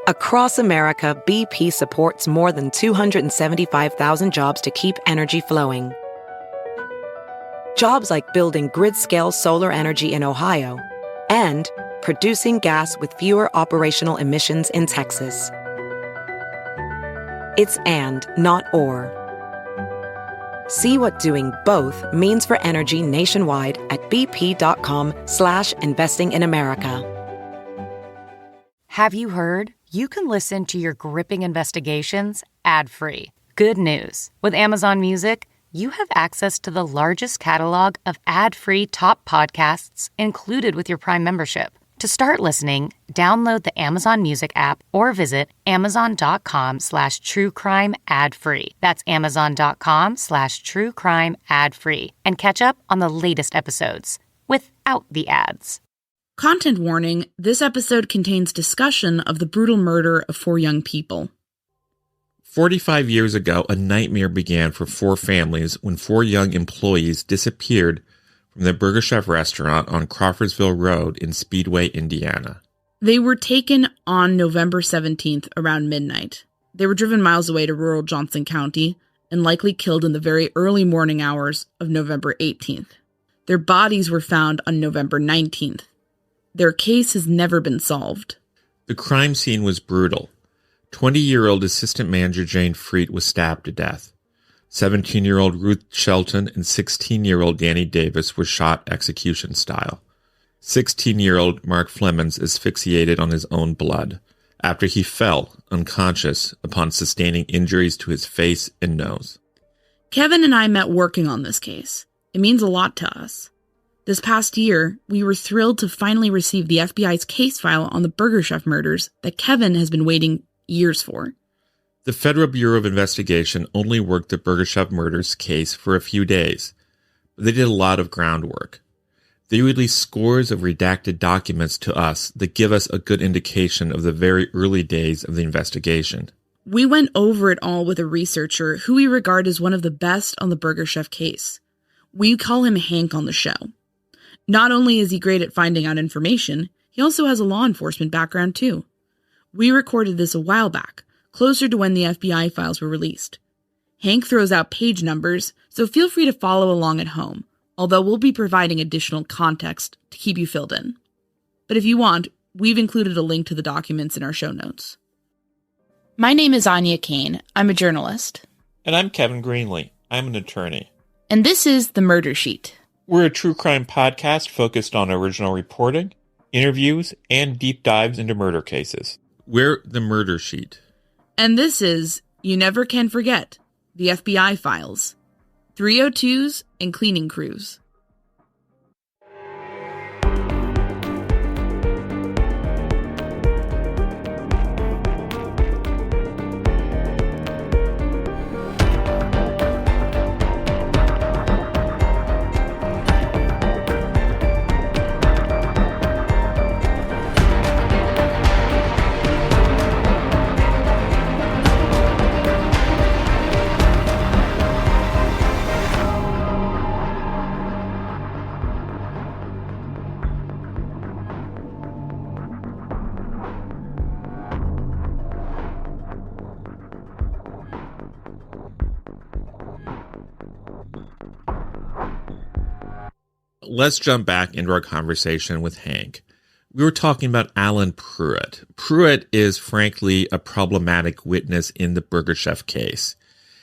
Across America, BP supports more than 275,000 jobs to keep energy flowing. Jobs like building grid-scale solar energy in Ohio and producing gas with fewer operational emissions in Texas. It's and, not or. See what doing both means for energy nationwide at bp.com/investing in America. Have you heard? You can listen to your gripping investigations ad-free. Good news. With Amazon Music, you have access to the largest catalog of ad-free top podcasts included with your Prime membership. To start listening, download the Amazon Music app or visit amazon.com/truecrime ad-free. That's amazon.com/truecrime ad-free. And catch up on the latest episodes without the ads. Content warning, this episode contains discussion of the brutal murder of 4 young people. 45 years ago, a nightmare began for 4 families when 4 young employees disappeared from the Burger Chef restaurant on Crawfordsville Road in Speedway, Indiana. They were taken on November 17th around midnight. They were driven miles away to rural Johnson County and likely killed in the very early morning hours of November 18th. Their bodies were found on November 19th. Their case has never been solved. The crime scene was brutal. 20-year-old assistant manager Jayne Friedt was stabbed to death. 17-year-old Ruth Shelton and 16-year-old Danny Davis were shot execution style. 16-year-old Mark Flemmonds asphyxiated on his own blood after he fell unconscious upon sustaining injuries to his face and nose. Kevin and I met working on this case. It means a lot to us. This past year, we were thrilled to finally receive the FBI's case file on the Burger Chef murders that Kevin has been waiting years for. The Federal Bureau of Investigation only worked the Burger Chef murders case for a few days, but they did a lot of groundwork. They released scores of redacted documents to us that give us a good indication of the very early days of the investigation. We went over it all with a researcher who we regard as one of the best on the Burger Chef case. We call him Hank on the show. Not only is he great at finding out information, he also has a law enforcement background too. We recorded this a while back, closer to when the FBI files were released. Hank throws out page numbers, so feel free to follow along at home, although we'll be providing additional context to keep you filled in. But if you want, we've included a link to the documents in our show notes. My name is Anya Kane. I'm a journalist. And I'm Kevin Greenlee. I'm an attorney. And this is The Murder Sheet. We're a true crime podcast focused on original reporting, interviews, and deep dives into murder cases. We're The Murder Sheet. And this is You Never Can Forget, the FBI Files, 302s and cleaning crews. Let's jump back into our conversation with Hank. We were talking about Alan Pruitt. Pruitt is, frankly, a problematic witness in the Burger Chef case.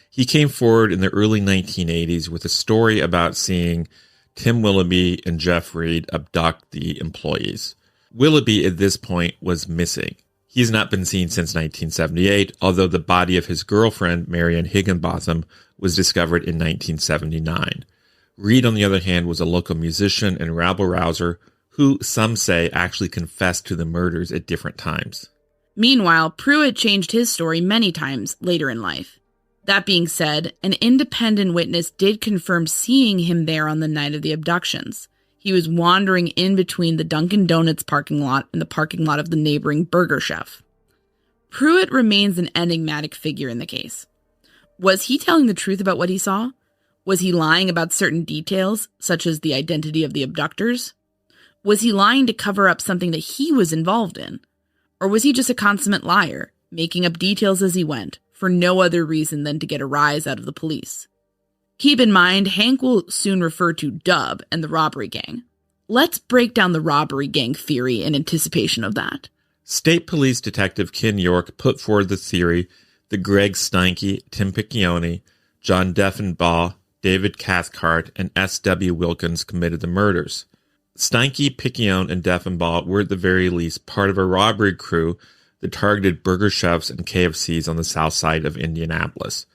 He came forward in the early 1980s with a story about seeing Tim Willoughby and Jeff Reed abduct the employees. Willoughby, at this point, was missing. He's not been seen since 1978, although the body of his girlfriend, Marianne Higginbotham, was discovered in 1979. Reed, on the other hand, was a local musician and rabble-rouser who, some say, actually confessed to the murders at different times. Meanwhile, Pruitt changed his story many times later in life. That being said, an independent witness did confirm seeing him there on the night of the abductions. He was wandering in between the Dunkin' Donuts parking lot and the parking lot of the neighboring Burger Chef. Pruitt remains an enigmatic figure in the case. Was he telling the truth about what he saw? Was he lying about certain details, such as the identity of the abductors? Was he lying to cover up something that he was involved in? Or was he just a consummate liar, making up details as he went, for no other reason than to get a rise out of the police? Keep in mind, Hank will soon refer to Dub and the robbery gang. Let's break down the robbery gang theory in anticipation of that. State Police Detective Ken York put forward the theory that Greg Steinke, Tim Piccione, John Deffenbaugh, David Cathcart, and S.W. Wilkins committed the murders. Steinke, Piccione, and Deffenbaugh were at the very least part of a robbery crew that targeted burger chefs and KFCs on the south side of Indianapolis.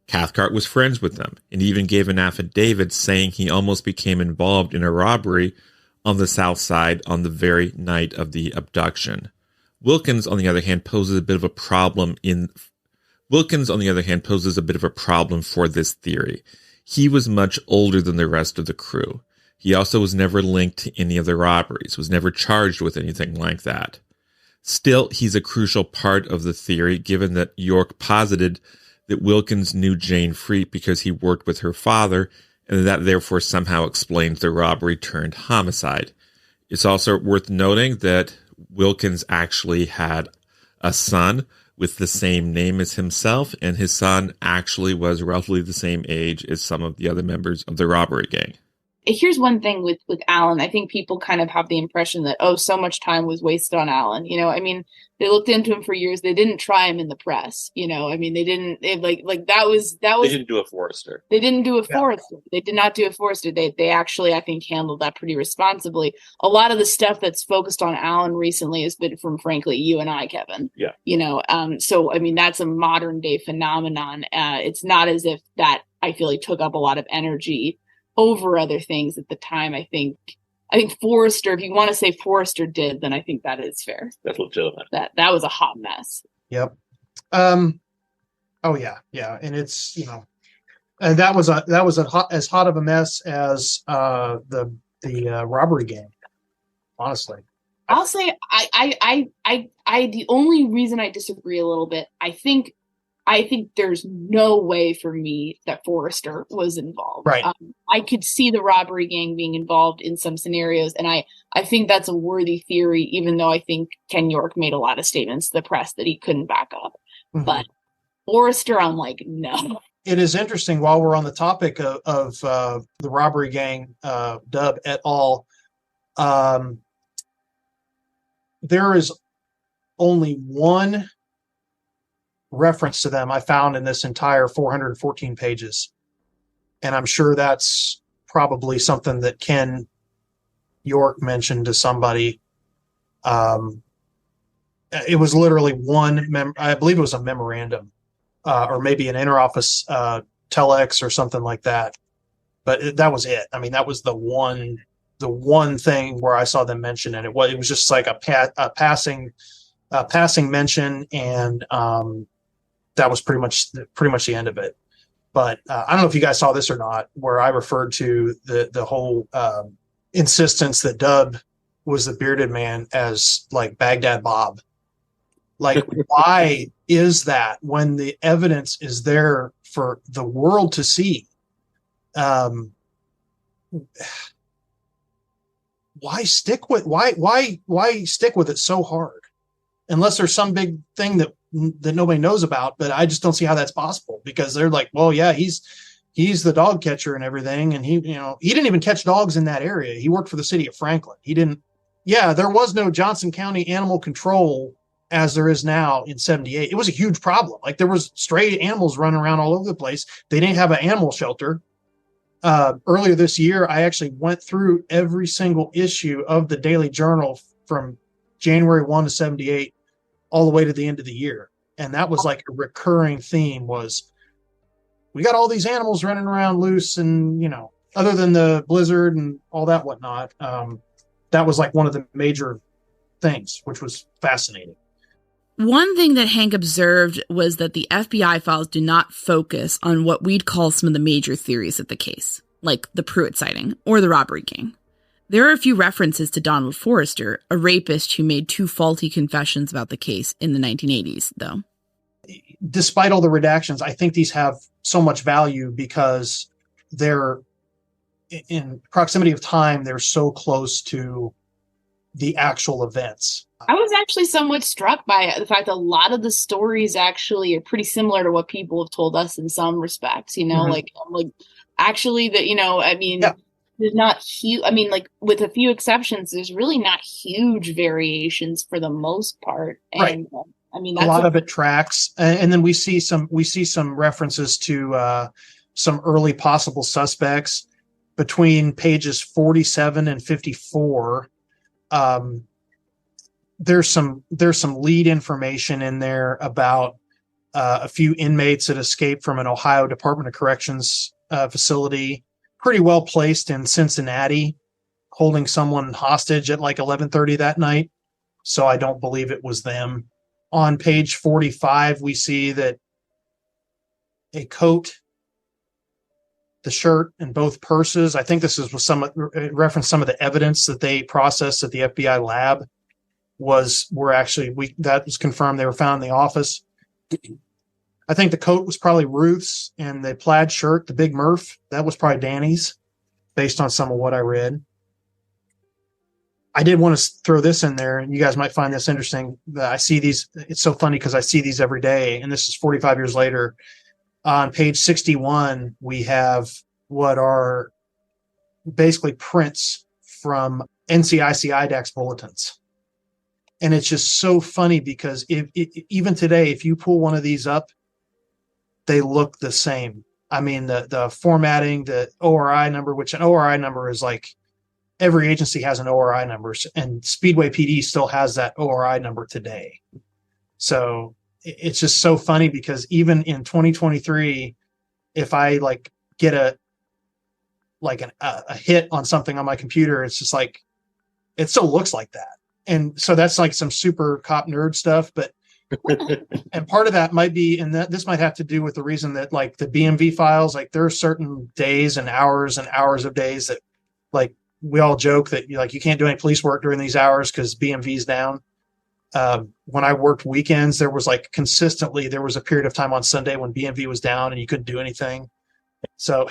Cathcart was friends with them and even gave an affidavit saying he almost became involved in a robbery on the south side on the very night of the abduction. Wilkins, on the other hand, poses a bit of a problem for this theory. He was much older than the rest of the crew. He also was never linked to any of the robberies, was never charged with anything like that. Still, he's a crucial part of the theory, given that York posited that Wilkins knew Jayne Friedt because he worked with her father, and that therefore somehow explains the robbery turned homicide. It's also worth noting that Wilkins actually had a son with the same name as himself, and his son actually was roughly the same age as some of the other members of the robbery gang. Here's one thing with Alan. I think people kind of have the impression that, so much time was wasted on Alan. They looked into him for years. They didn't try him in the press. They didn't They didn't do a Forrester. They didn't do a Forrester. They did not do a Forrester. They actually, I think, handled that pretty responsibly. A lot of the stuff that's focused on Alan recently has been from, frankly, you and I, Kevin. Yeah. That's a modern day phenomenon. It's not as if that, I feel like, took up a lot of energy over other things at the time. I think Forrester, if you want to say Forrester did, then I think that is fair. That's legitimate. That was a hot mess. Yep. Oh yeah. And it's, and that was as hot of a mess as the robbery gang. Honestly, I'll say I the only reason I disagree a little bit, I think there's no way for me that Forrester was involved. Right. I could see the robbery gang being involved in some scenarios, and I think that's a worthy theory, even though I think Ken York made a lot of statements to the press that he couldn't back up. Mm-hmm. But Forrester, I'm like, no. It is interesting, while we're on the topic of the robbery gang, Dub et al., there is only one reference to them I found in this entire 414 pages. And I'm sure that's probably something that Ken York mentioned to somebody. It was literally I believe it was a memorandum, or maybe an interoffice telex or something like that. But that was it. That was the one thing where I saw them mention it. It was just like a passing mention, and that was pretty much the end of it. But I don't know if you guys saw this or not, where I referred to the whole insistence that Dub was the bearded man as like Baghdad Bob. Like, why is that when the evidence is there for the world to see? Why stick with it so hard? Unless there's some big thing that nobody knows about, but I just don't see how that's possible, because they're like, well, yeah, he's the dog catcher and everything. And he didn't even catch dogs in that area. He worked for the city of Franklin. There was no Johnson County animal control as there is now in 78. It was a huge problem. Like, there was stray animals running around all over the place. They didn't have an animal shelter. Earlier this year, I actually went through every single issue of the Daily Journal from January 1 to 78 all the way to the end of the year. And that was like a recurring theme, was we got all these animals running around loose, and, other than the blizzard and all that whatnot, that was like one of the major things, which was fascinating. One thing that Hank observed was that the FBI files do not focus on what we'd call some of the major theories of the case, like the Pruitt sighting or the robbery gang. There are a few references to Donald Forrester, a rapist who made 2 faulty confessions about the case in the 1980s, though. Despite all the redactions, I think these have so much value because they're in proximity of time. They're so close to the actual events. I was actually somewhat struck by the fact that a lot of the stories actually are pretty similar to what people have told us in some respects, like actually that, I mean, Yeah. there's not huge, I mean, like with a few exceptions, there's really not huge variations for the most part. Right. And I mean, A that's lot of it tracks. And then we see some references to some early possible suspects between pages 47 and 54. There's some lead information in there about a few inmates that escaped from an Ohio Department of Corrections facility, pretty well placed in Cincinnati, holding someone hostage at like 11:30 that night. So I don't believe it was them. On page 45, we see that a coat, the shirt, and both purses. I think this is with some reference some of the evidence that they processed at the FBI lab that was confirmed. They were found in the office. I think the coat was probably Ruth's, and the plaid shirt, the Big Murph, that was probably Danny's, based on some of what I read. I did want to throw this in there, and you guys might find this interesting. I see these. It's so funny because I see these every day, and this is 45 years later. On page 61, we have what are basically prints from NCIC IDAX bulletins. And it's just so funny because even today, if you pull one of these up, they look the same. I mean, the formatting, the ORI number, which an ORI number is like every agency has an ORI number, and Speedway PD still has that ORI number today. So it's just so funny because even in 2023, if I like get a hit on something on my computer, it's just like, it still looks like that. And so that's like some super cop nerd stuff, but and part of that might be, and that this might have to do with the reason that like the BMV files, like there are certain days and hours of days that like we all joke that you can't do any police work during these hours because BMV's down. When I worked weekends, there was like consistently, there was a period of time on Sunday when BMV was down and you couldn't do anything. So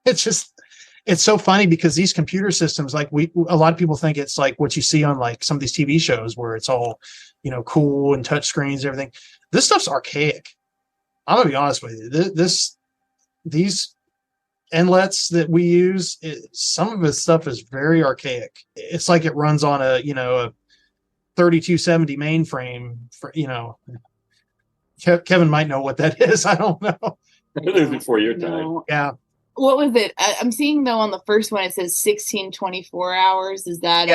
it's so funny because these computer systems, like a lot of people think it's like what you see on like some of these TV shows where it's all, cool and touch screens, and everything. This stuff's archaic. I'm gonna be honest with you. These inlets that we use, some of this stuff is very archaic. It's like it runs on a 3270 mainframe. Kevin might know what that is. I don't know. It was before your time. Yeah. What was it? I'm seeing though on the first one it says 1624 hours. Is that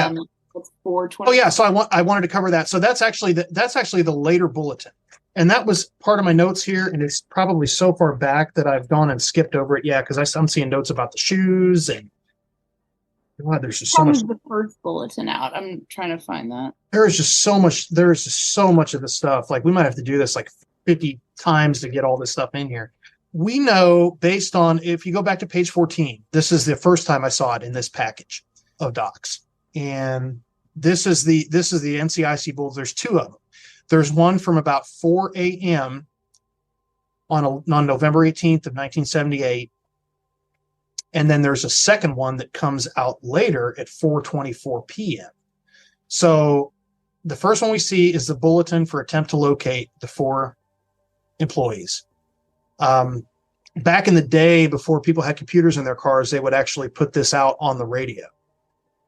420? Oh yeah. So I wanted to cover that. So that's actually the later bulletin, and that was part of my notes here. And it's probably so far back that I've gone and skipped over it. Yeah, because I'm seeing notes about the shoes and there's just so much. The first bulletin out. I'm trying to find that. There is just so much of the stuff. Like we might have to do this like 50 times to get all this stuff in here. We know based on, if you go back to page 14, this is the first time I saw it in this package of docs. And this is the NCIC bulls. There's two of them. There's one from about 4 a.m. on November 18th of 1978. And then there's a second one that comes out later at 4:24 p.m. So the first one we see is the bulletin for attempt to locate the 4 employees. Back in the day, before people had computers in their cars, they would actually put this out on the radio.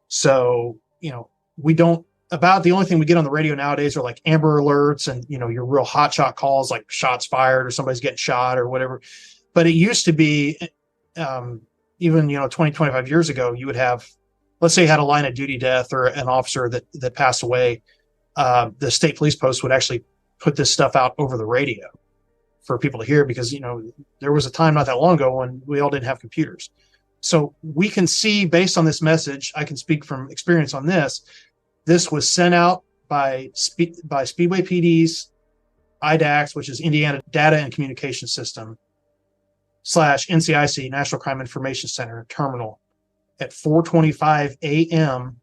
So, the only thing we get on the radio nowadays are like Amber Alerts and, your real hotshot calls, like shots fired or somebody's getting shot or whatever. But it used to be, even, 20, 25 years ago, you would have, let's say you had a line of duty death or an officer that passed away. The state police post would actually put this stuff out over the radio for people to hear because, there was a time not that long ago when we all didn't have computers. So we can see based on this message, I can speak from experience on this. This was sent out by Speedway PD's IDAX, which is Indiana Data and Communication System, / NCIC, National Crime Information Center terminal at 4:25 a.m.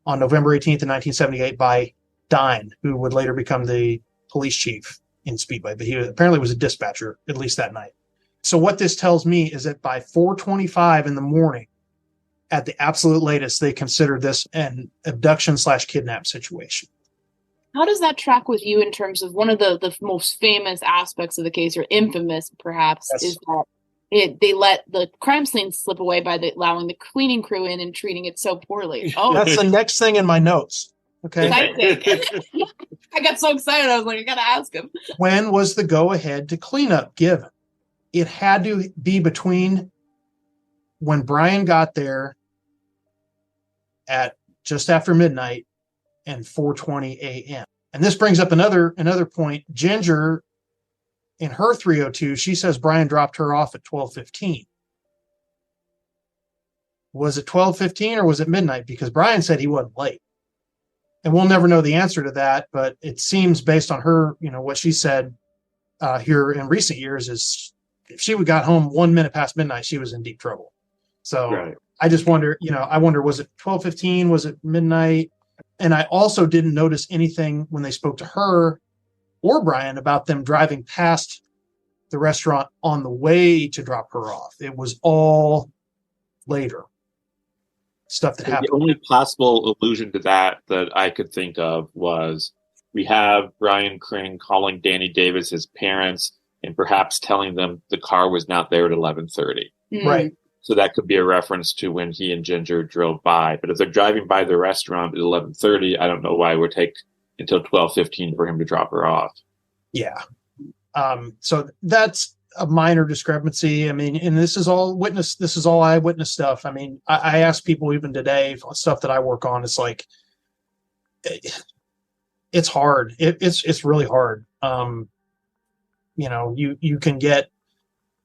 on November 18th of 1978 by Dine, who would later become the police chief in Speedway, but he apparently was a dispatcher, at least that night. So what this tells me is that by 4:25 in the morning, at the absolute latest, they considered this an abduction / kidnap situation. How does that track with you in terms of one of the most famous aspects of the case, or infamous perhaps, Yes. is that they let the crime scene slip away by allowing the cleaning crew in and treating it so poorly? Oh, That's the next thing in my notes. Okay. I got so excited. I was like, I got to ask him. When was the go-ahead to cleanup given? It had to be between when Brian got there at just after midnight and 4:20 a.m. And this brings up another point. Ginger, in her 302, she says Brian dropped her off at 12:15. Was it 12:15 or was it midnight? Because Brian said he wasn't late. And we'll never know the answer to that, but it seems based on her, what she said here in recent years is if she got home 1 minute past midnight, she was in deep trouble. So right. I just wonder, was it 12:15? Was it midnight? And I also didn't notice anything when they spoke to her or Brian about them driving past the restaurant on the way to drop her off. It was all later. Stuff that happened. The only possible allusion to that I could think of was we have Brian Crane calling Danny Davis his parents and perhaps telling them the car was not there at 11:30. Right. So that could be a reference to when he and Ginger drove by. But if they're driving by the restaurant at 11:30, I don't know why it would take until 12:15 for him to drop her off. Yeah. So that's a minor discrepancy. I mean, and this is all eyewitness stuff. I mean, I ask people even today, stuff that I work on, it's like, it's hard. It's really hard. You can get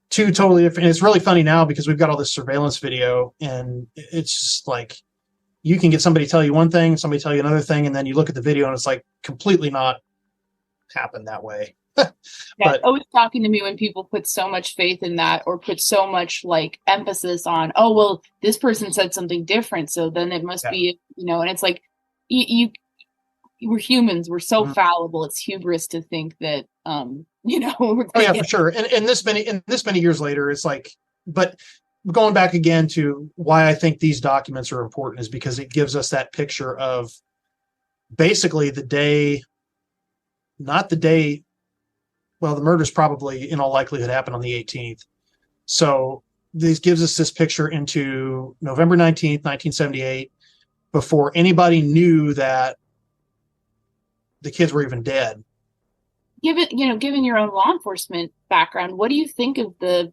two totally different, and it's really funny now because we've got all this surveillance video and it's just like, you can get somebody tell you one thing, somebody tell you another thing, and then you look at the video and it's like completely not happened that way. But always talking to me when people put so much faith in that or put so much like emphasis on, oh, well, this person said something different, so then it must be, and it's like, we're humans. We're so fallible. It's hubris to think that, for sure. And this many years later, it's like, but going back again to why I think these documents are important is because it gives us that picture of basically the day, not the day. Well, the murders probably in all likelihood happened on the 18th. So this gives us this picture into November 19th, 1978, before anybody knew that the kids were even dead. Given your own law enforcement background, what do you think of the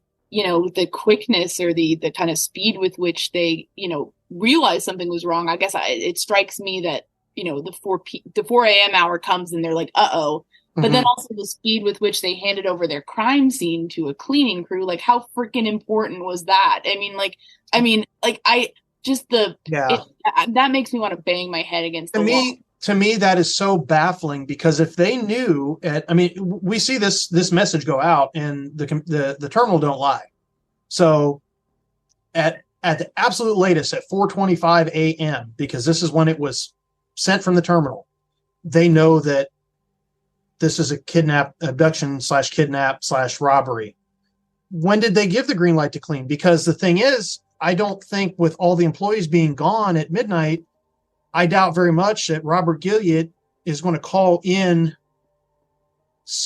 quickness or the kind of speed with which they, realized something was wrong? I guess it strikes me that, the 4 a.m. hour comes and they're like, uh-oh. But then also the speed with which they handed over their crime scene to a cleaning crew, like how freaking important was that? That makes me want to bang my head against the wall. To me, that is so baffling because if they knew, we see this message go out and the terminal don't lie. So at the absolute latest at 4:25 a.m., because this is when it was sent from the terminal, they know that this is a abduction/kidnap/robbery. When did they give the green light to clean? Because the thing is, I don't think with all the employees being gone at midnight, I doubt very much that Robert Gilliott is going to call in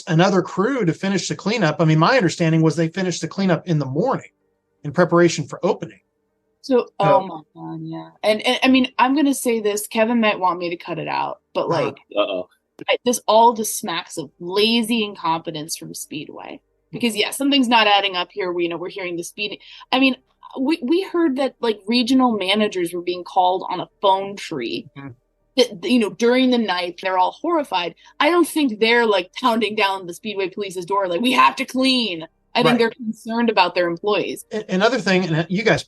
another crew to finish the cleanup. I mean, my understanding was they finished the cleanup in the morning in preparation for opening. So, oh my God, yeah. And I mean, I'm going to say this, Kevin might want me to cut it out, but this all just smacks of lazy incompetence from Speedway, because something's not adding up here. We're hearing the speed. I mean, we heard that like regional managers were being called on a phone tree that, during the night. They're all horrified. I don't think they're like pounding down the Speedway police's door like, we have to clean. I think they're concerned about their employees. Another thing, and you guys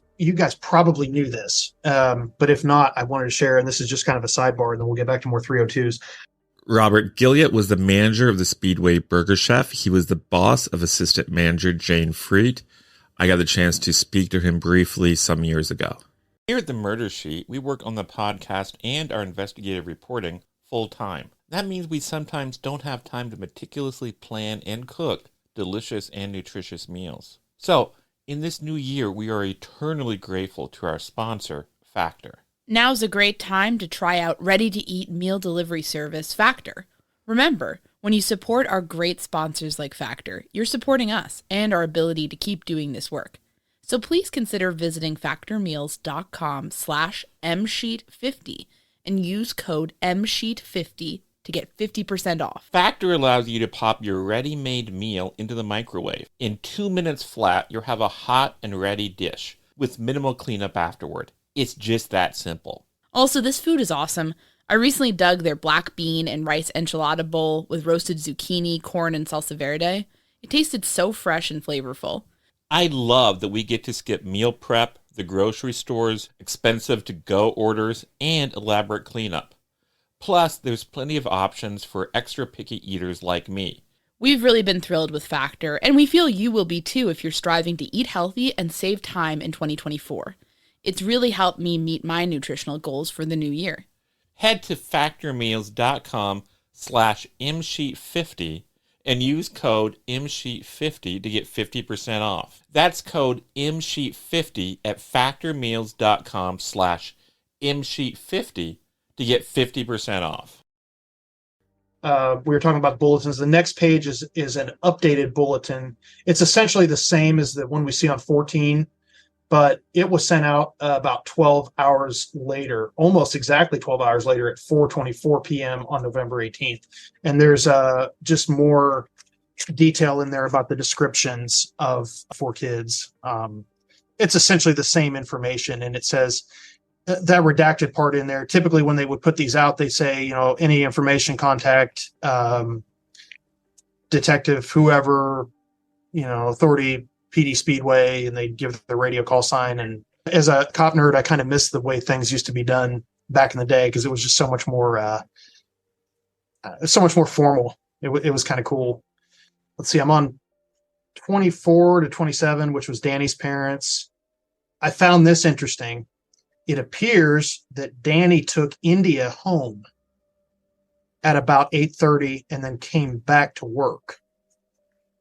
probably knew this, but if not, I wanted to share, and this is just kind of a sidebar, and then we'll get back to more 302s. Robert Gilliott was the manager of the Speedway Burger Chef. He was the boss of assistant manager Jayne Friedt. I got the chance to speak to him briefly some years ago. Here at the Murder Sheet, we work on the podcast and our investigative reporting full time. That means we sometimes don't have time to meticulously plan and cook delicious and nutritious meals. So, in this new year, we are eternally grateful to our sponsor, Factor. Now's a great time to try out ready-to-eat meal delivery service Factor. Remember, when you support our great sponsors like Factor, you're supporting us and our ability to keep doing this work. So please consider visiting factormeals.com/msheet50 and use code msheet50 to get 50% off. Factor allows you to pop your ready-made meal into the microwave. In 2 minutes flat, you'll have a hot and ready dish with minimal cleanup afterward. It's just that simple. Also, this food is awesome. I recently dug their black bean and rice enchilada bowl with roasted zucchini, corn, and salsa verde. It tasted so fresh and flavorful. I love that we get to skip meal prep, the grocery stores, expensive to-go orders, and elaborate cleanup. Plus, there's plenty of options for extra picky eaters like me. We've really been thrilled with Factor, and we feel you will be too if you're striving to eat healthy and save time in 2024. It's really helped me meet my nutritional goals for the new year. Head to factormeals.com/msheet50 and use code msheet50 to get 50% off. That's code msheet50 at factormeals.com/msheet50 to get 50% off. We were talking about bulletins. The next page is an updated bulletin. It's essentially the same as the one we see on 14, but it was sent out about 12 hours later, almost exactly 12 hours later at 4:24 p.m. on November 18th. And there's just more detail in there about the descriptions of 4 kids. It's essentially the same information, and it says that redacted part in there. Typically when they would put these out, they say, any information, contact detective, whoever, authority, PD Speedway, and they give the radio call sign. And as a cop nerd, I kind of miss the way things used to be done back in the day, because it was just so much more formal. It was kind of cool. Let's see, I'm on 24 to 27, which was Danny's parents. I found this interesting. It appears that Danny took India home at about 8:30 and then came back to work.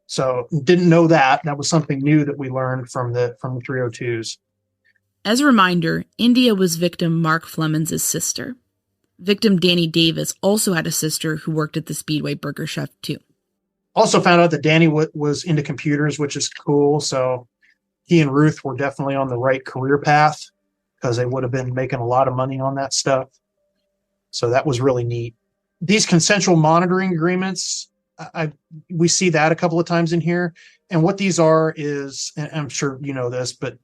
So didn't know that. That was something new that we learned from the 302s. As a reminder, India was victim Mark Flemmonds' sister. Victim Danny Davis also had a sister who worked at the Speedway Burger Chef too. Also found out that Danny was into computers, which is cool. So he and Ruth were definitely on the right career path, because they would have been making a lot of money on that stuff. So that was really neat. These consensual monitoring agreements, we see that a couple of times in here. And what these are is, and I'm sure you know this, but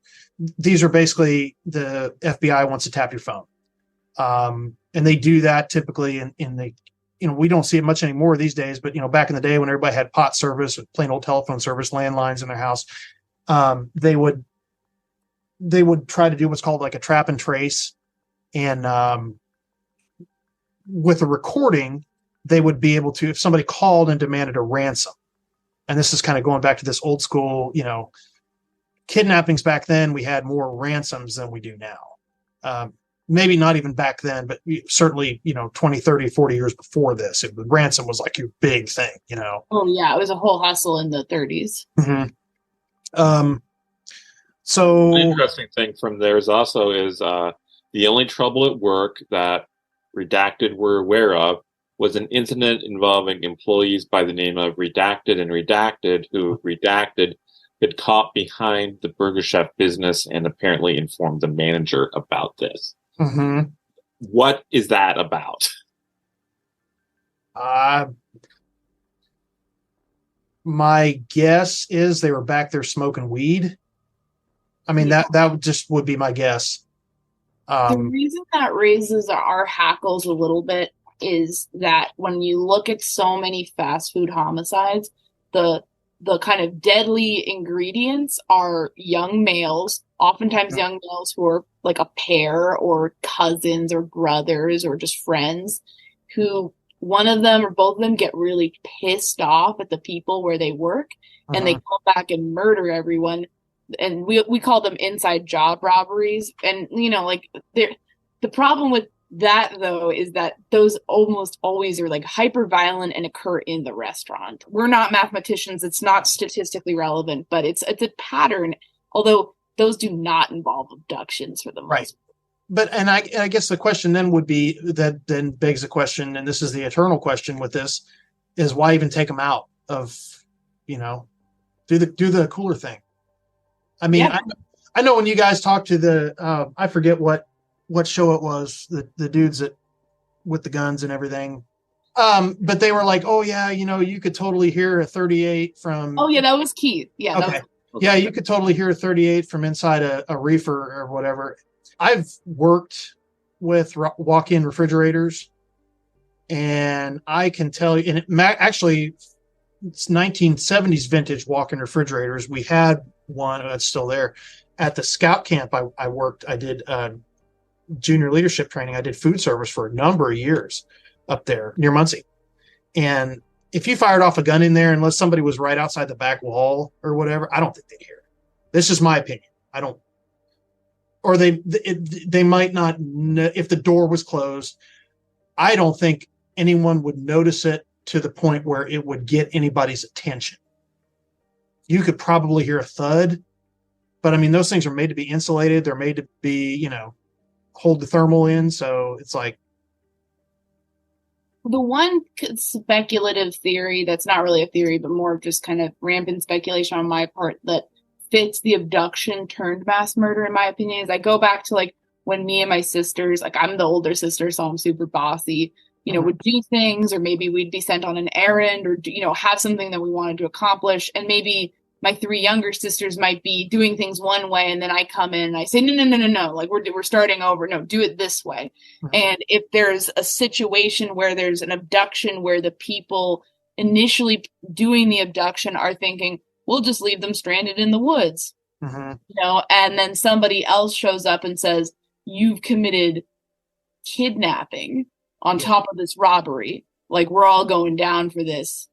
these are basically the FBI wants to tap your phone. And they do that typically in the, we don't see it much anymore these days, but, back in the day when everybody had POT service, or plain old telephone service, landlines in their house, they would try to do what's called like a trap and trace. And with a recording, they would be able to, if somebody called and demanded a ransom, and this is kind of going back to this old school, kidnappings back then, we had more ransoms than we do now. Maybe not even back then, but certainly, 20, 30, 40 years before this, ransom was like your big thing, Oh yeah. It was a whole hustle in the 30s. Mm-hmm. So an interesting thing from there is the only trouble at work that Redacted were aware of was an incident involving employees by the name of Redacted and Redacted, who Redacted had caught behind the Burger Chef business and apparently informed the manager about this. Mm-hmm. What is that about? My guess is they were back there smoking weed. I mean, that would be my guess. The reason that raises our hackles a little bit is that when you look at so many fast food homicides, the kind of deadly ingredients are young males, oftentimes young males who are like a pair or cousins or brothers or just friends, who one of them or both of them get really pissed off at the people where they work, and they come back and murder everyone. And we call them inside job robberies. And, the problem with that, though, is that those almost always are like hyper violent and occur in the restaurant. We're not mathematicians. It's not statistically relevant, but it's a pattern, although those do not involve abductions for the most part. I guess the question then would be that then begs the question, and this is the eternal question with this, is why even take them out of, do the cooler thing. I mean, yeah. I know when you guys talked to the, I forget what show it was, the dudes that with the guns and everything. But they were like, oh yeah, you could totally hear a 38 from. Oh yeah, that was Keith. Yeah. Okay. Yeah, you could totally hear a 38 from inside a reefer or whatever. I've worked with walk-in refrigerators, and I can tell you, and actually, it's 1970s vintage walk-in refrigerators. We had one that's still there at the scout camp. I worked. I did junior leadership training. I did food service for a number of years up there near Muncie, and if you fired off a gun in there, unless somebody was right outside the back wall or whatever, I don't think they'd hear it. This is my opinion. I don't. Or they might not if the door was closed. I don't think anyone would notice it to the point where it would get anybody's attention. You could probably hear a thud, but I mean, those things are made to be insulated. They're made to be, hold the thermal in. So it's like. The one speculative theory that's not really a theory, but more of just kind of rampant speculation on my part that fits the abduction turned mass murder, in my opinion, is I go back to like when me and my sisters, like I'm the older sister, so I'm super bossy, would do things, or maybe we'd be sent on an errand, or, have something that we wanted to accomplish. And maybe my three younger sisters might be doing things one way, and then I come in and I say, no, like we're starting over. No, do it this way. Mm-hmm. And if there's a situation where there's an abduction where the people initially doing the abduction are thinking, we'll just leave them stranded in the woods, and then somebody else shows up and says, you've committed kidnapping on top of this robbery. Like, we're all going down for this,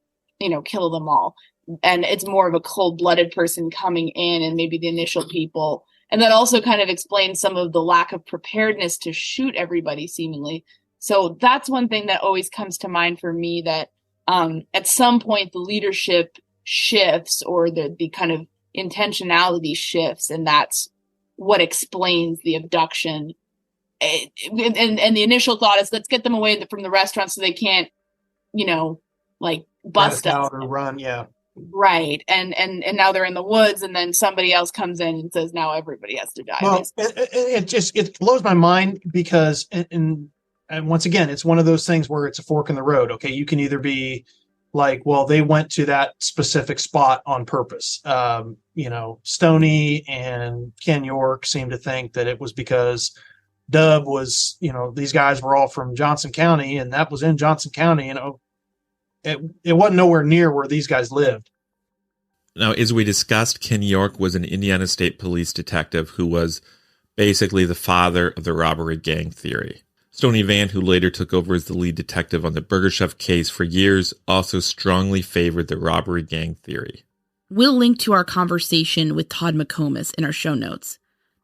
kill them all. And it's more of a cold-blooded person coming in, and maybe the initial people. And that also kind of explains some of the lack of preparedness to shoot everybody, seemingly. So that's one thing that always comes to mind for me, that at some point the leadership shifts, or the kind of intentionality shifts, and that's what explains the abduction. And the initial thought is, let's get them away from the restaurant so they can't, like bust us or run. Yeah. Right. And now they're in the woods, and then somebody else comes in and says, now everybody has to die. Well, it blows my mind because, and once again, it's one of those things where it's a fork in the road. Okay. You can either be like, well, they went to that specific spot on purpose. Stoney and Ken York seem to think that it was because Dub was, these guys were all from Johnson County, and that was in Johnson County. It wasn't nowhere near where these guys lived. Now, as we discussed, Ken York was an Indiana State Police detective who was basically the father of the robbery gang theory. Stoney Vann, who later took over as the lead detective on the Burger Chef case for years, also strongly favored the robbery gang theory. We'll link to our conversation with Todd McComas in our show notes.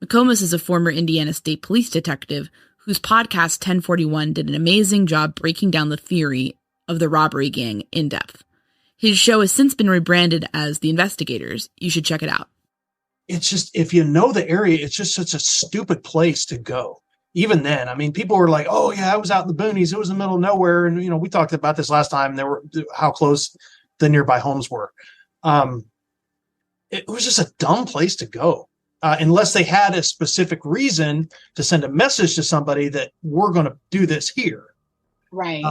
McComas is a former Indiana State Police detective whose podcast 1041 did an amazing job breaking down the theory of the robbery gang in depth. His show has since been rebranded as The Investigators. You should check it out. It's just, if you know the area, it's just such a stupid place to go. Even then, I mean, people were like, oh yeah, I was out in the boonies. It was in the middle of nowhere. And, we talked about this last time. How close the nearby homes were. It was just a dumb place to go. Unless they had a specific reason to send a message to somebody that we're going to do this here. Right.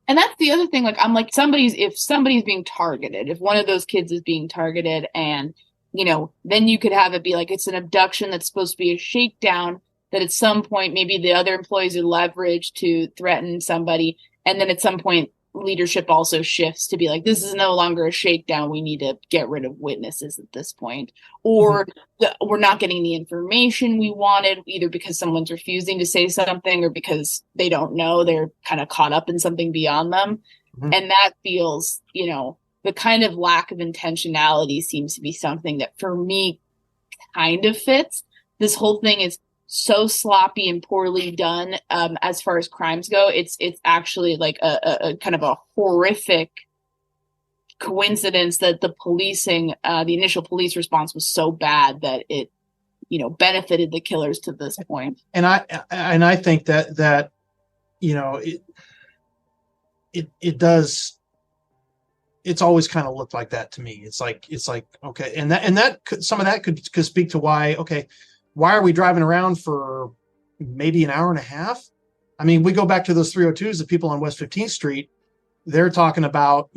And that's the other thing. Like, I'm like, if somebody's being targeted, if one of those kids is being targeted, and, then you could have it be like, it's an abduction that's supposed to be a shakedown, that at some point, maybe the other employees are leveraged to threaten somebody. And then at some point, leadership also shifts to be like, this is no longer a shakedown. We need to get rid of witnesses at this point. Or we're not getting the information we wanted, either because someone's refusing to say something, or because they don't know, they're kind of caught up in something beyond them. And that feels, the kind of lack of intentionality seems to be something that for me kind of fits. This whole thing is so sloppy and poorly done as far as crimes go. It's actually like a kind of a horrific coincidence that the policing, the initial police response was so bad that it benefited the killers to this point. And I think that it does. It's always kind of looked like that to me. It's like okay, and that could, some of that could speak to why are we driving around for maybe an hour and a half? I mean, we go back to those 302s, the people on West 15th Street. They're talking about,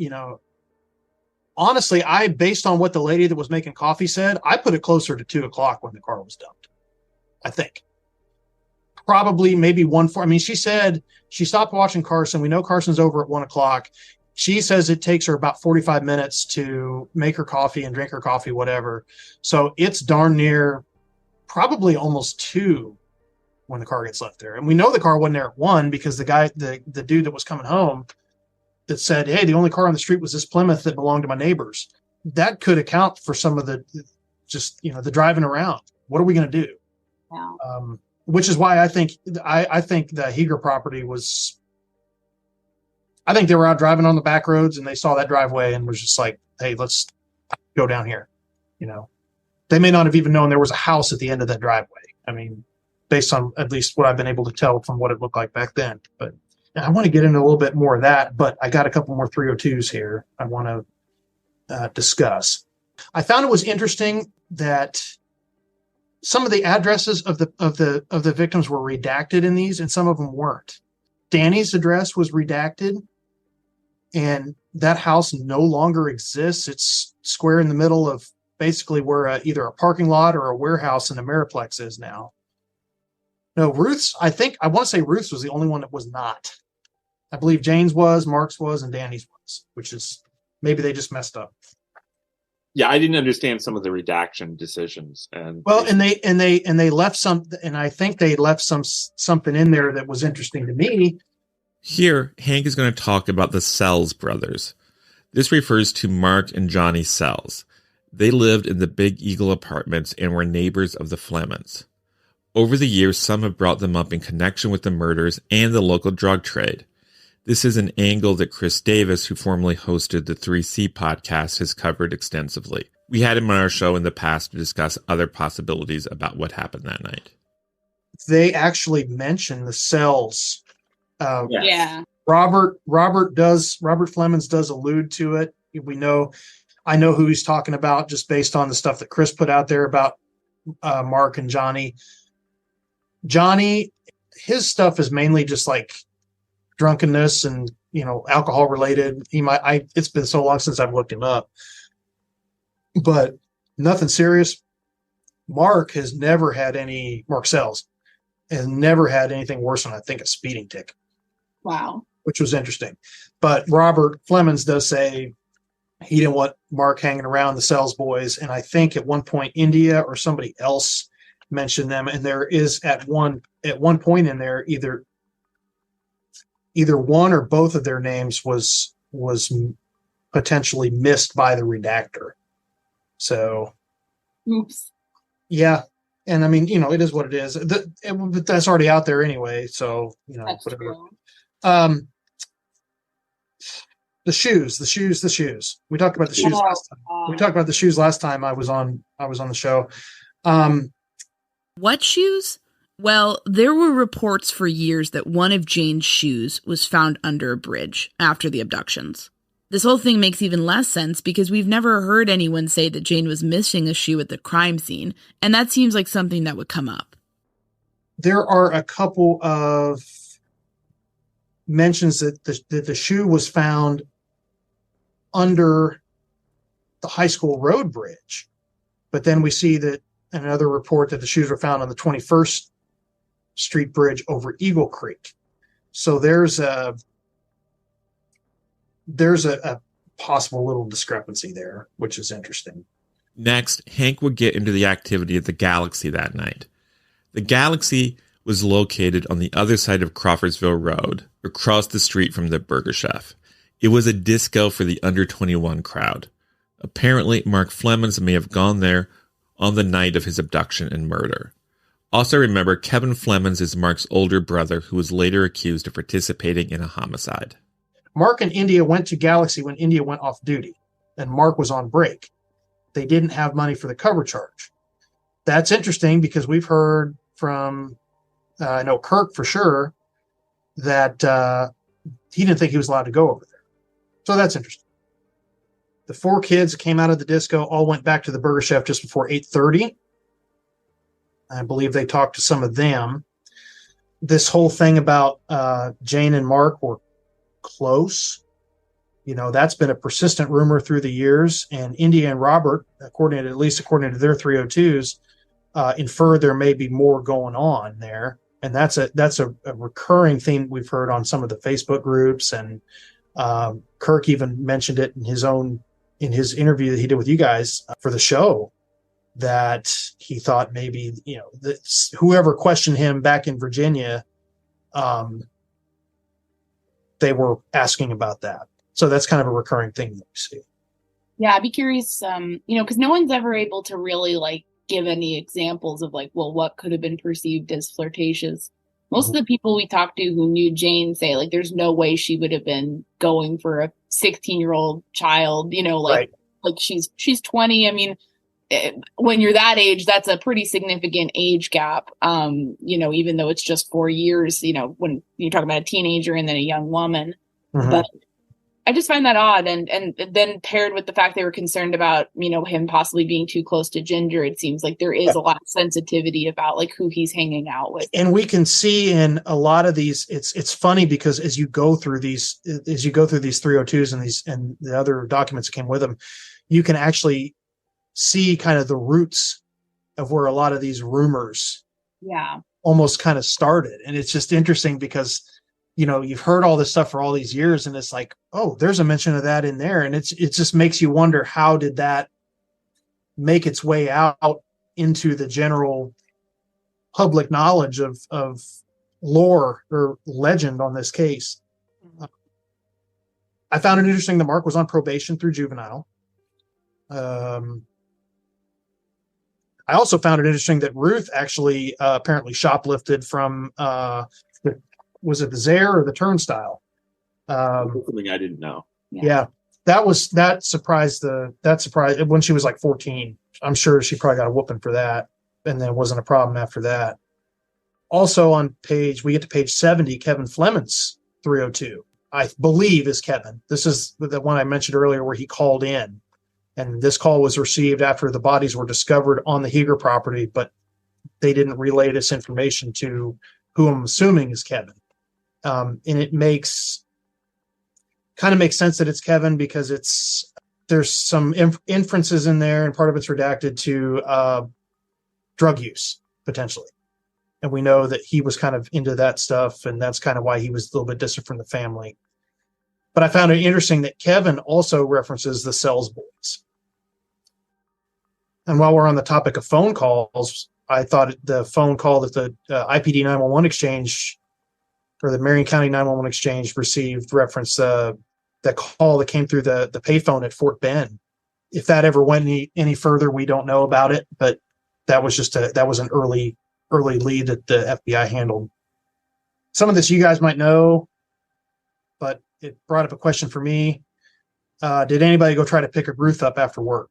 honestly, based on what the lady that was making coffee said, I put it closer to 2:00 when the car was dumped. I think probably maybe 1:04. I mean, she said she stopped watching Carson. We know Carson's over at 1:00. She says it takes her about 45 minutes to make her coffee and drink her coffee, whatever. So it's darn near probably almost 2 when the car gets left there. And we know the car wasn't there at 1 because the guy, the dude that was coming home that said, hey, the only car on the street was this Plymouth that belonged to my neighbors. That could account for some of the driving around. What are we going to do? Yeah. Which is why I think the Heger property was, I think they were out driving on the back roads and they saw that driveway and was just like, hey, let's go down here. They may not have even known there was a house at the end of that driveway. I mean, based on at least what I've been able to tell from what it looked like back then. But I want to get into a little bit more of that, but I got a couple more 302s here I want to discuss. I found it was interesting that some of the addresses of the victims were redacted in these, and some of them weren't. Danny's address was redacted, and that house no longer exists. It's square in the middle of basically where either a parking lot or a warehouse in Ameriplex is now. No, Ruth's, I want to say Ruth's was the only one that was not. I believe Jayne's was, Mark's was, and Danny's was, which is maybe they just messed up. Yeah, I didn't understand some of the redaction decisions. And they left some, and I think they left something in there that was interesting to me. Here, Hank is going to talk about the Sells brothers. This refers to Mark and Johnny Sells. They lived in the Big Eagle apartments and were neighbors of the Flemmonds. Over the years, some have brought them up in connection with the murders and the local drug trade. This is an angle that Chris Davis, who formerly hosted the 3C podcast, has covered extensively. We had him on our show in the past to discuss other possibilities about what happened that night. They actually mention the Sells. Yeah. Robert Flemmonds does allude to it. I know who he's talking about just based on the stuff that Chris put out there about Mark and Johnny. Johnny, his stuff is mainly just like drunkenness and alcohol related. It's been so long since I've looked him up, but nothing serious. Mark Sells has never had anything worse than I think a speeding ticket. Wow. Which was interesting. But Robert Flemmonds does say he didn't want Mark hanging around the Sells boys. And I think at one point India or somebody else mentioned them. And there is at one point in there, either one or both of their names was potentially missed by the redactor. So, oops. Yeah. And I mean, it is what it is. But that's already out there anyway. So, That's whatever. True. The shoes. We talked about the shoes last time. We talked about the shoes last time I was on the show. What shoes? Well, there were reports for years that one of Jayne's shoes was found under a bridge after the abductions. This whole thing makes even less sense because we've never heard anyone say that Jayne was missing a shoe at the crime scene, and that seems like something that would come up. There are a couple of mentions that the shoe was found under the high school road bridge, but then we see that another report that the shoes were found on the 21st Street Bridge over Eagle Creek. So there's a possible little discrepancy there, which is interesting. Next, Hank would get into the activity at the Galaxy that night. The Galaxy was located on the other side of Crawfordsville Road, across the street from the Burger Chef. It was a disco for the under 21 crowd. Apparently, Mark Flemmonds may have gone there on the night of his abduction and murder. Also remember, Kevin Flemmonds is Mark's older brother who was later accused of participating in a homicide. Mark and India went to Galaxy when India went off duty, and Mark was on break. They didn't have money for the cover charge. that's interesting because we've heard from, I know Kirk for sure, that he didn't think he was allowed to go over there. So that's interesting. The 4 kids that came out of the disco all went back to the Burger Chef just before 8:30. I believe they talked to some of them. This whole thing about Jayne and Mark were close. That's been a persistent rumor through the years. And India and Robert, according to their 302s, infer there may be more going on there. And that's a recurring theme we've heard on some of the Facebook groups. And Kirk even mentioned it in his interview that he did with you guys for the show, that he thought maybe, that whoever questioned him back in Virginia, they were asking about that. So that's kind of a recurring thing that we see. Yeah, I'd be curious, because no one's ever able to really give any examples of what could have been perceived as flirtatious. Most of the people we talked to who knew Jayne say there's no way she would have been going for a 16-year-old child, right. She's 20. I mean, when you're that age, that's a pretty significant age gap. Even though it's just 4 years, when you're talking about a teenager and then a young woman. Mm-hmm. But I just find that odd. And then paired with the fact they were concerned about, him possibly being too close to Ginger, it seems like there is a lot of sensitivity about who he's hanging out with. And we can see in a lot of these, it's funny because as you go through these 302s and the other documents that came with them, you can actually see kind of the roots of where a lot of these rumors almost kind of started. And it's just interesting because, you've heard all this stuff for all these years and it's like, oh, there's a mention of that in there. And it just makes you wonder, how did that make its way out into the general public knowledge of lore or legend on this case? I found it interesting that Mark was on probation through juvenile. I also found it interesting that Ruth actually apparently shoplifted from was it the Zaire or the Turnstile? Something I didn't know. Yeah, that surprised when she was 14. I'm sure she probably got a whooping for that, and then it wasn't a problem after that. Also we get to page 70, Kevin Flemmonds 302, I believe is Kevin. This is the one I mentioned earlier where he called in. And this call was received after the bodies were discovered on the Heger property, but they didn't relay this information to who I'm assuming is Kevin. And it makes sense that it's Kevin because there's some inferences in there, and part of it's redacted to drug use potentially. And we know that he was kind of into that stuff, and that's kind of why he was a little bit distant from the family. But I found it interesting that Kevin also references the Cells boys. And while we're on the topic of phone calls, I thought the phone call that the IPD 911 exchange or the Marion County 911 exchange received reference the call that came through the payphone at Fort Bend. If that ever went any further, we don't know about it, but that was an early lead that the FBI handled. Some of this you guys might know, but it brought up a question for me. Did anybody go try to pick Ruth up after work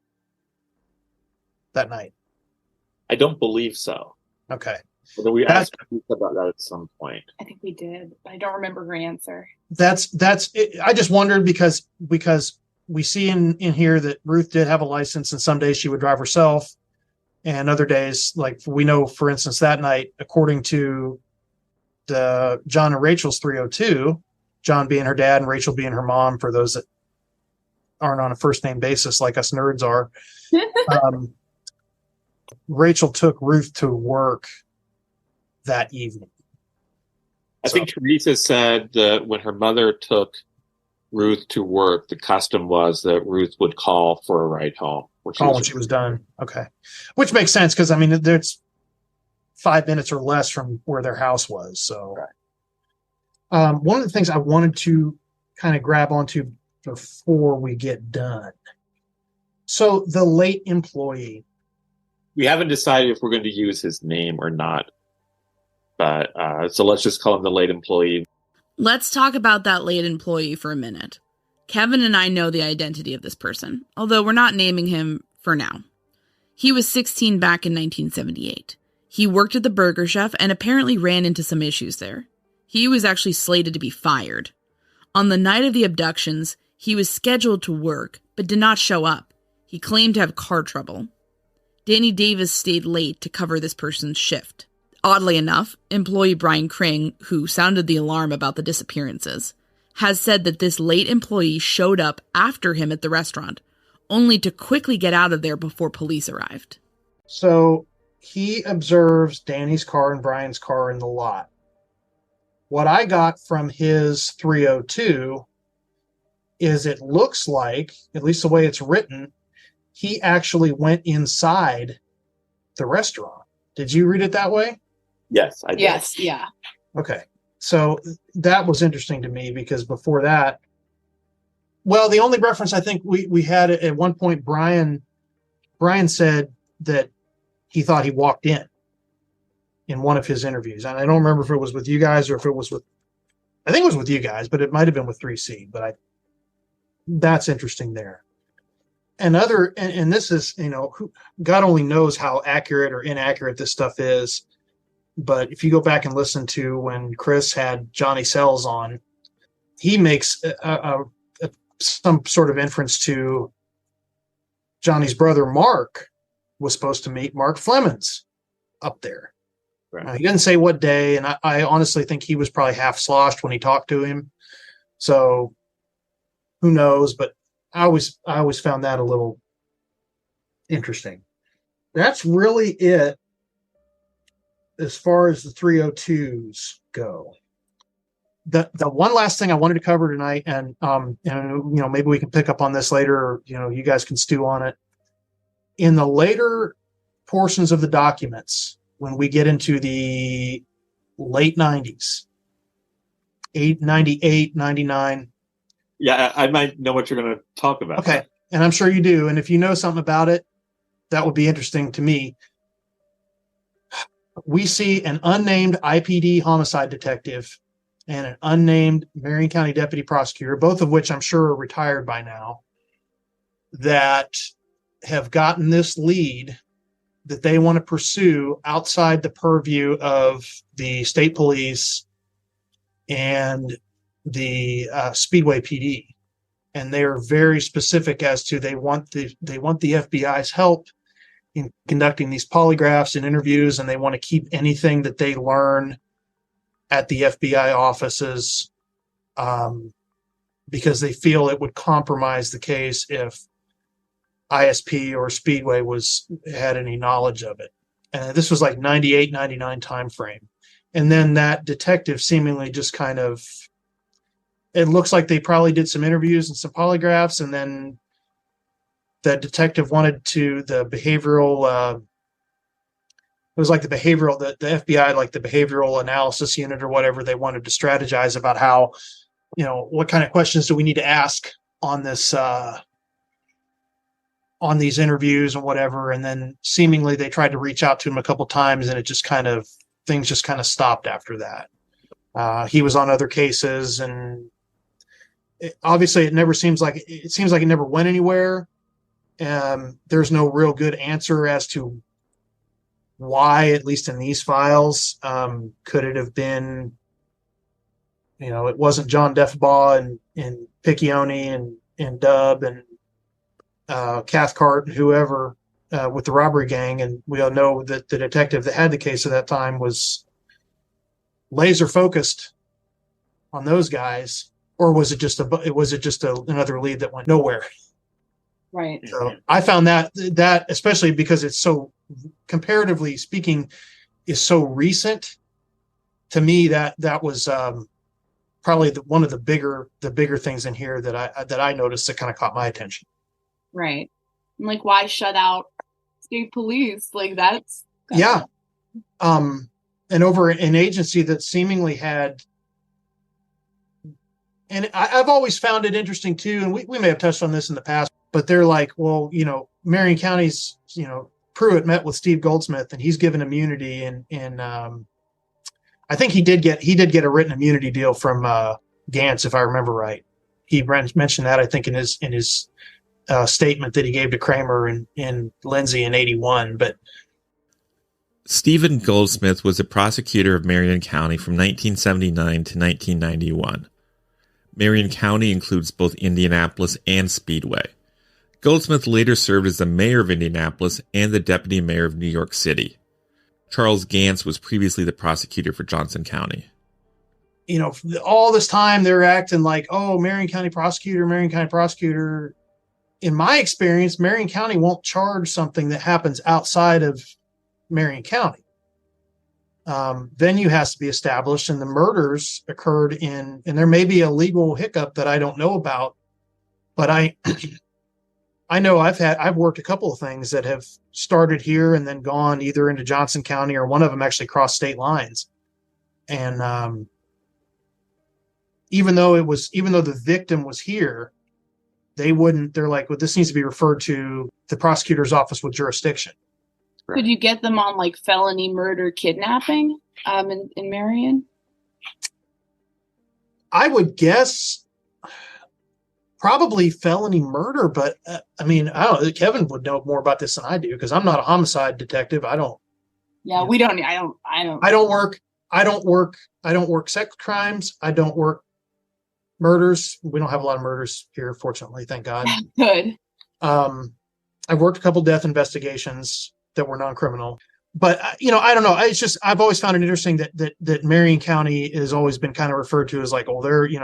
that night? I don't believe so. Okay. Although we asked Ruth about that at some point. I think we did. I don't remember her answer. That's it. I just wondered because we see in here that Ruth did have a license, and some days she would drive herself, and other days, we know, for instance, that night, according to the John and Rachel's 302, John being her dad and Rachel being her mom, for those that aren't on a first name basis like us nerds are. Rachel took Ruth to work that evening. I think Teresa said that when her mother took Ruth to work, the custom was that Ruth would call for a ride home. When she was done. Okay. Which makes sense because, there's 5 minutes or less from where their house was. So one of the things I wanted to kind of grab onto before we get done. So the late employee. We haven't decided if we're going to use his name or not. But so let's just call him the late employee. Let's talk about that late employee for a minute. Kevin and I know the identity of this person, although we're not naming him for now. He was 16 back in 1978. He worked at the Burger Chef and apparently ran into some issues there. He was actually slated to be fired. On the night of the abductions, he was scheduled to work, but did not show up. He claimed to have car trouble. Danny Davis stayed late to cover this person's shift. Oddly enough, employee Brian Kring, who sounded the alarm about the disappearances, has said that this late employee showed up after him at the restaurant, only to quickly get out of there before police arrived. So he observes Danny's car and Brian's car in the lot. What I got from his 302 is it looks like, at least the way it's written, he actually went inside the restaurant. Did you read it that way? Yes, I did. Yes, yeah. Okay. So that was interesting to me because before that, well, the only reference I think we had at one point, Brian said that he thought he walked in one of his interviews. And I don't remember if it was with you guys or if it was with, I think it was with you guys, but it might have been with 3C, but that's interesting there. And this is, God only knows how accurate or inaccurate this stuff is. But if you go back and listen to when Chris had Johnny Sells on, he makes some sort of inference to Johnny's brother Mark was supposed to meet Mark Flemmonds up there. Right. He didn't say what day, and I honestly think he was probably half sloshed when he talked to him. So who knows? But I always found that a little interesting. That's really it as far as the 302s go. The one last thing I wanted to cover tonight, and maybe we can pick up on this later, or you guys can stew on it. In the later portions of the documents, when we get into the late 90s, 98, 99. Yeah, I might know what you're going to talk about. Okay, and I'm sure you do. And if you know something about it, that would be interesting to me. We see an unnamed IPD homicide detective and an unnamed Marion County deputy prosecutor, both of which I'm sure are retired by now, that have gotten this lead that they want to pursue outside the purview of the state police and the Speedway PD. And they are very specific as to they want the FBI's help in conducting these polygraphs and interviews, and they want to keep anything that they learn at the FBI offices because they feel it would compromise the case if ISP or Speedway had any knowledge of it. And this was like 98, 99 timeframe. And then that detective seemingly just kind of, it looks like they probably did some interviews and some polygraphs, and then that detective wanted to the behavioral, it was like the FBI, like the behavioral analysis unit or whatever, they wanted to strategize about how, what kind of questions do we need to ask on this, on these interviews and whatever. And then seemingly they tried to reach out to him a couple times, and things just kind of stopped after that. He was on other cases, and obviously it seems like it never went anywhere. There's no real good answer as to why, at least in these files. Could it have been, it wasn't John Defbaugh and Piccioni and Dub and Cathcart and whoever with the robbery gang. And we all know that the detective that had the case at that time was laser focused on those guys, or was it just another lead that went nowhere? Right. So I found that especially because it's so, comparatively speaking, is so recent to me, that was probably one of the bigger things in here that I noticed that kind of caught my attention. Right. And like, why shut out state police? Like that's yeah. And over an agency that seemingly had, and I've always found it interesting too, and we may have touched on this in the past, but they're like, well, Marion County's, Pruitt met with Steve Goldsmith, and he's given immunity, and I think he did get a written immunity deal from Gantz, if I remember right. He mentioned that, I think, in his statement that he gave to Kramer and Lindsay in 81. But Stephen Goldsmith was a prosecutor of Marion County from 1979 to 1991. Marion County includes both Indianapolis and Speedway. Goldsmith later served as the mayor of Indianapolis and the deputy mayor of New York City. Charles Gantz was previously the prosecutor for Johnson County. You know, all this time they're acting like, oh, Marion County prosecutor, Marion County prosecutor. In my experience, Marion County won't charge something that happens outside of Marion County. Venue has to be established, and the murders occurred and there may be a legal hiccup that I don't know about, but I know I've worked a couple of things that have started here and then gone either into Johnson County, or one of them actually crossed state lines. And even though the victim was here, they're like, well, this needs to be referred to the prosecutor's office with jurisdiction. Could you get them on like felony murder kidnapping in Marion? I would guess probably felony murder, but I mean, I don't know. Kevin would know more about this than I do, because I'm not a homicide detective. I don't. Yeah, we don't. I don't work sex crimes. I don't work murders. We don't have a lot of murders here, fortunately. Thank God. Good. I've worked a couple death investigations that were non-criminal, but I don't know. It's just, I've always found it interesting that Marion County has always been kind of referred to as like, oh,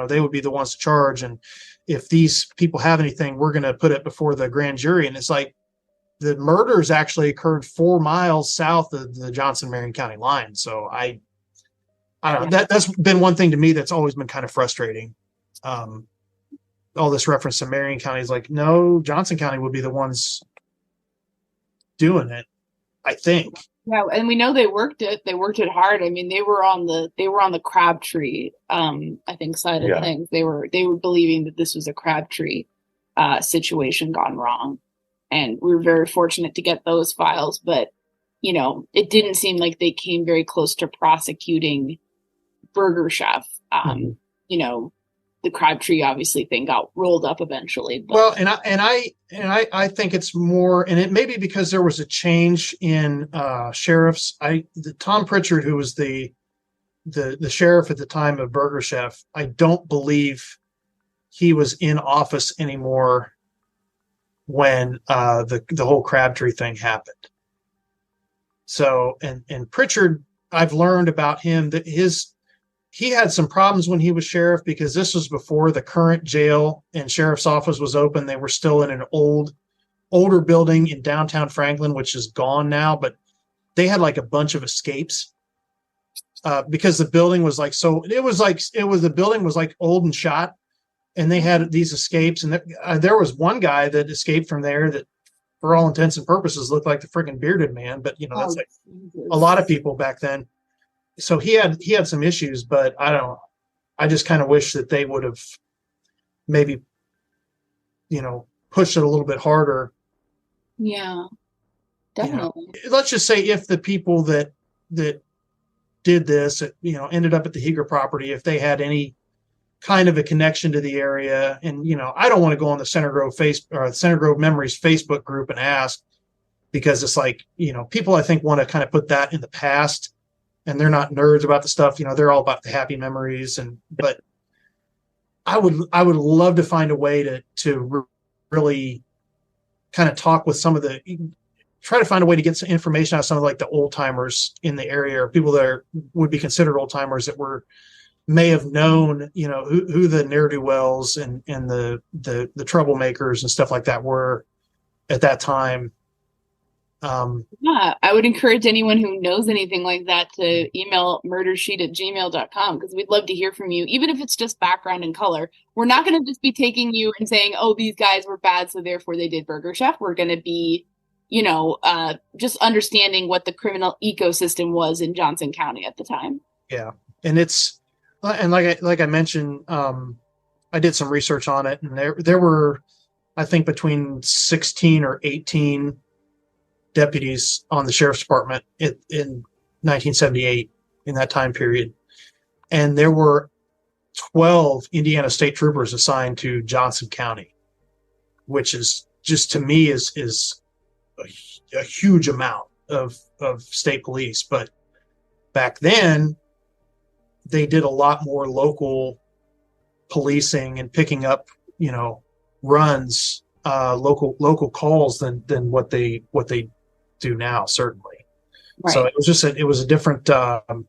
they would be the ones to charge, and if these people have anything, we're going to put it before the grand jury. And it's like, the murders actually occurred 4 miles south of the Johnson-Marion County line. So I don't know. That's been one thing to me that's always been kind of frustrating. All this reference to Marion County is like, no, Johnson County would be the ones doing it, I think. Yeah, and we know they worked it hard. I mean, they were on the Crabtree, I think, side of things. They were believing that this was a Crabtree situation gone wrong, and we were very fortunate to get those files. But it didn't seem like they came very close to prosecuting Burger Chef. The Crabtree obviously thing got rolled up eventually. But. Well, I think it's more, and it may be because there was a change in sheriffs. Tom Pritchard, who was the sheriff at the time of Burger Chef, I don't believe he was in office anymore when the whole Crabtree thing happened. So, and Pritchard, I've learned about him that he had some problems when he was sheriff, because this was before the current jail and sheriff's office was open. They were still in an older building in downtown Franklin, which is gone now, but they had like a bunch of escapes because the building was like, the building was like old and shot, and they had these escapes. And there was one guy that escaped from there that, for all intents and purposes, looked like the freaking bearded man, but that's like a lot of people back then. So he had some issues, but I just kind of wish that they would have maybe, pushed it a little bit harder. Yeah, definitely. Let's just say if the people that did this, ended up at the Heger property, if they had any kind of a connection to the area, and, I don't want to go on the Center Grove Memories Facebook group and ask, because it's like, people I think want to kind of put that in the past. And they're not nerds about the stuff, they're all about the happy memories. But I would love to find a way to really kind of talk with try to find a way to get some information out of some of like the old timers in the area, or people that would be considered old timers that may have known, who the ne'er-do-wells and the troublemakers and stuff like that were at that time. I would encourage anyone who knows anything like that to email murdersheet@gmail.com, because we'd love to hear from you, even if it's just background and color. We're not going to just be taking you and saying, oh, these guys were bad, so therefore they did Burger Chef. We're going to be, just understanding what the criminal ecosystem was in Johnson County at the time. Yeah. And like I mentioned, I did some research on it, and there were, I think, between 16 or 18 deputies on the sheriff's department in 1978, in that time period. And there were 12 Indiana state troopers assigned to Johnson County, which is just to me is a huge amount of state police. But back then, they did a lot more local policing and picking up, runs, local calls than what they do now, certainly. Right. So it was just it was a different time,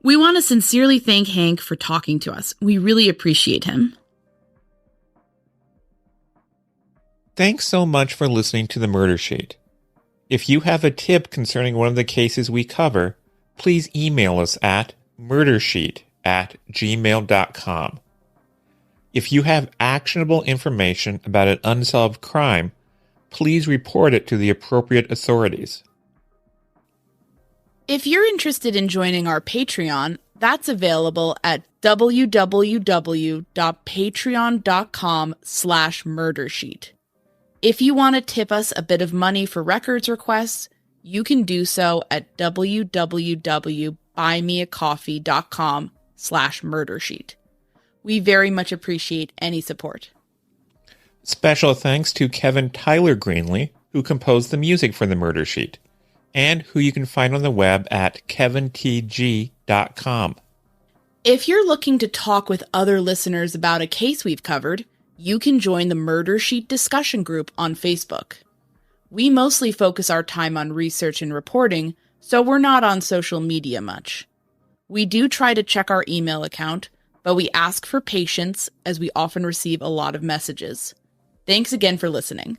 We want to sincerely thank Hank for talking to us. We really appreciate him. Thanks so much for listening to the Murder Sheet. If you have a tip concerning one of the cases we cover, please email us at murdersheet@gmail.com. If you have actionable information about an unsolved crime, please report it to the appropriate authorities. If you're interested in joining our Patreon, that's available at www.patreon.com/murdersheet. If you want to tip us a bit of money for records requests, you can do so at www.buymeacoffee.com/murdersheet. We very much appreciate any support. Special thanks to Kevin Tyler Greenlee, who composed the music for the Murder Sheet, and who you can find on the web at kevintg.com. If you're looking to talk with other listeners about a case we've covered, you can join the Murder Sheet discussion group on Facebook. We mostly focus our time on research and reporting, so we're not on social media much. We do try to check our email account, but we ask for patience as we often receive a lot of messages. Thanks again for listening.